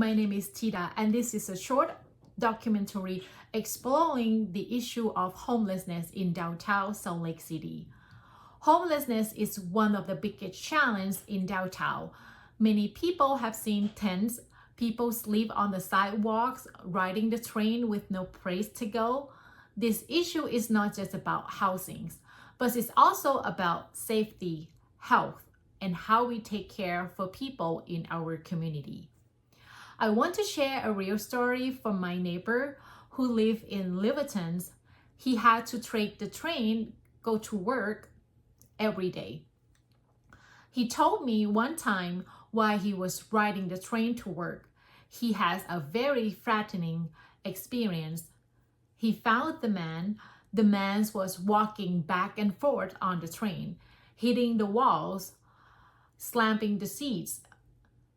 My name is Tida, and this is a short documentary exploring the issue of homelessness in downtown Salt Lake City. Homelessness is one of the biggest challenges in downtown. Many people have seen tents, people sleep on the sidewalks, riding the train with no place to go. This issue is not just about housing, but it's also about safety, health, and how we take care for people in our community. I want to share a real story from my neighbor who lived in Liverton. He had to take the train, go to work every day. He told me one time while he was riding the train to work, he has a very frightening experience. He found the man. The man was walking back and forth on the train, hitting the walls, slamming the seats.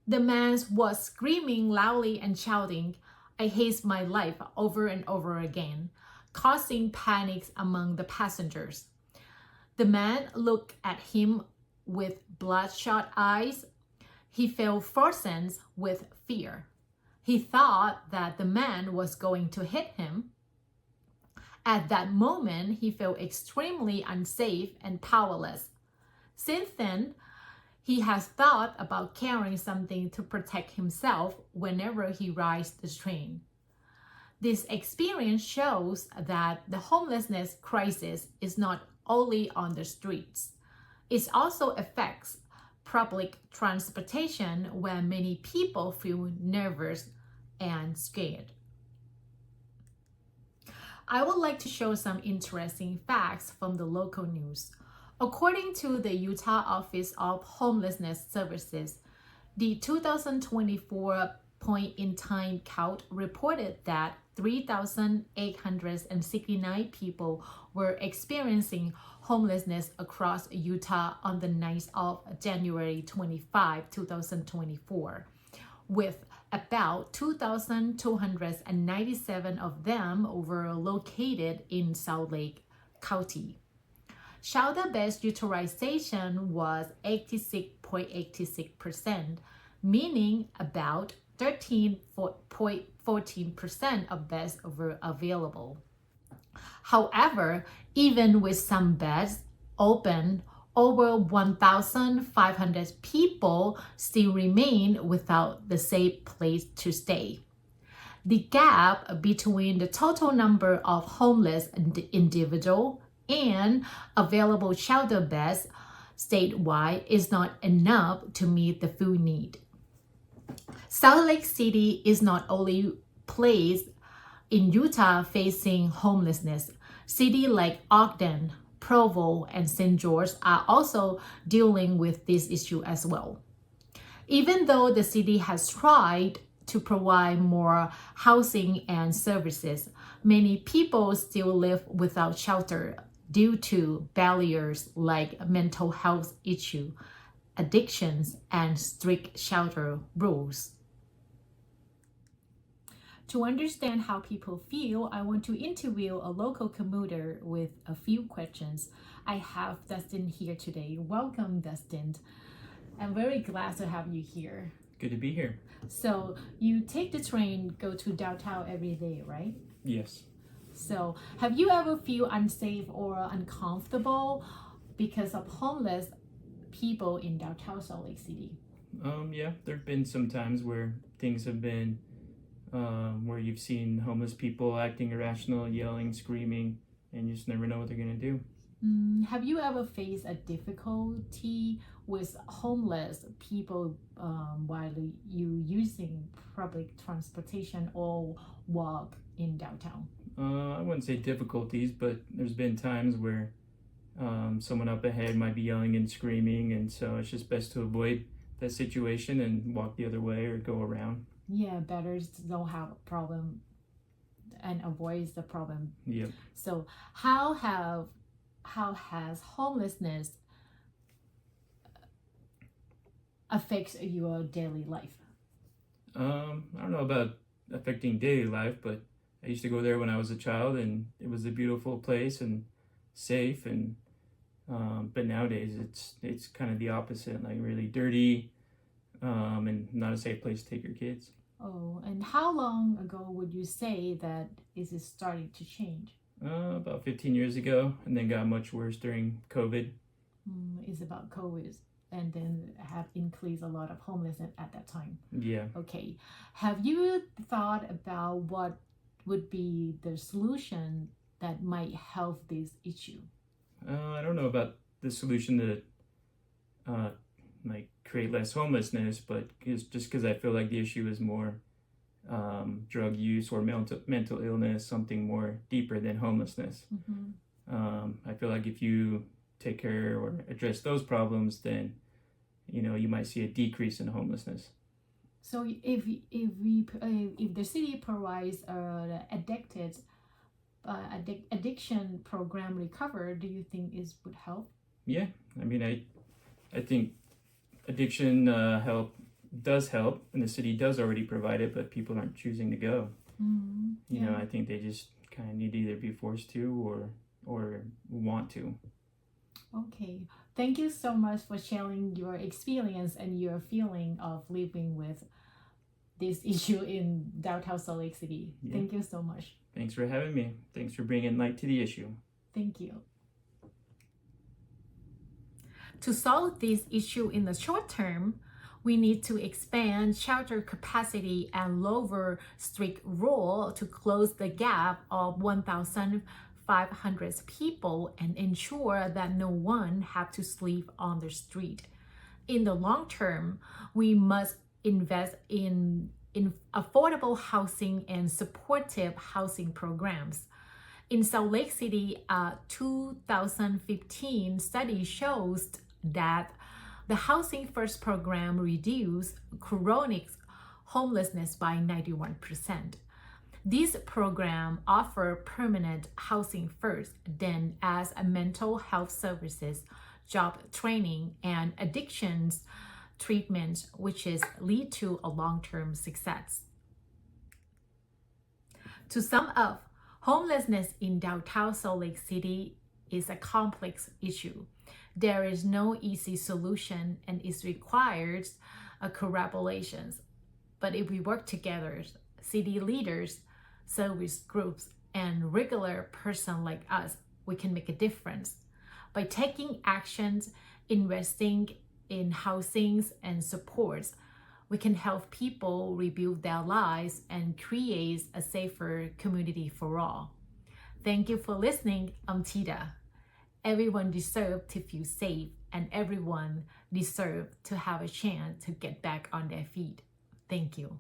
The man was screaming loudly and shouting, "I hate my life," over and over again, causing panic among the passengers. The man looked at him with bloodshot eyes. He felt frozen with fear. He thought that the man was going to hit him. At that moment, he felt extremely unsafe and powerless. Since then, he has thought about carrying something to protect himself whenever he rides the train. This experience shows that the homelessness crisis is not only on the streets. It also affects public transportation where many people feel nervous and scared. I would like to show some interesting facts from the local news. According to the Utah Office of Homelessness Services, the 2024 point-in-time count reported that 3,869 people were experiencing homelessness across Utah on the night of January 25, 2024, with about 2,297 of them were located in Salt Lake County. Shelter-based utilization was 86.86%, meaning about 13.14% of beds were available. However, even with some beds open, over 1,500 people still remain without the safe place to stay. The gap between the total number of homeless individuals and available shelter beds statewide is not enough to meet the food need. Salt Lake City is not only place in Utah facing homelessness. Cities like Ogden, Provo, and St. George are also dealing with this issue as well. Even though the city has tried to provide more housing and services, many people still live without shelter due to barriers like mental health issues, addictions, and strict shelter rules. To understand how people feel, I want to interview a local commuter with a few questions. I have Dustin here today. Welcome, Dustin. I'm very glad to have you here. Good to be here. So you take the train, go to downtown every day, right? Yes. So have you ever feel unsafe or uncomfortable because of homeless people in downtown Salt Lake City? Yeah, there have been some times where things have been where you've seen homeless people acting irrational, yelling, screaming, and you just never know what they're going to do. Have you ever faced a difficulty with homeless people while you using public transportation or walk in downtown? I wouldn't say difficulties, but there's been times where someone up ahead might be yelling and screaming, and so it's just best to avoid that situation and walk the other way or go around. Yeah, better to don't have a problem and avoid the problem. Yep. So how has homelessness affects your daily life? I don't know about affecting daily life, but I used to go there when I was a child, and it was a beautiful place and safe. And but nowadays it's kind of the opposite, like really dirty, and not a safe place to take your kids. Oh, and how long ago would you say that is it starting to change? About 15 years ago, and then got much worse during COVID. It's about COVID and then have increased a lot of homelessness at that time. Yeah. Okay. Have you thought about what would be the solution that might help this issue? I don't know about the solution to like create less homelessness, but it's just because I feel like the issue is more drug use or mental illness, something more deeper than homelessness. I feel like if you take care or address those problems, then you might see a decrease in homelessness. So if the city provides addiction program recover, do you think it would help? Yeah, I mean, I think addiction does help, and the city does already provide it, but people aren't choosing to go. You know, I think they just kind of need to either be forced to or want to. Okay, thank you so much for sharing your experience and your feeling of living with this issue in downtown Salt Lake City. Yeah. Thank you so much. Thanks for having me. Thanks for bringing light to the issue. Thank you. To solve this issue in the short term, we need to expand shelter capacity and lower strict rule to close the gap of 1,500 people and ensure that no one have to sleep on the street. In the long term, we must invest in affordable housing and supportive housing programs. In Salt Lake City, a 2015 study shows that the Housing First program reduced chronic homelessness by 91%. This program offers permanent housing first, then as a mental health services, job training, and addictions treatment, which is lead to a long-term success. To sum up, homelessness in downtown Salt Lake City is a complex issue. There is no easy solution and it requires collaborations. But if we work together, city leaders, service groups, and regular person like us, we can make a difference. By taking actions, investing in housings and supports, we can help people rebuild their lives and create a safer community for all. Thank you for listening. I'm Tita. Everyone deserves to feel safe and everyone deserves to have a chance to get back on their feet. Thank you.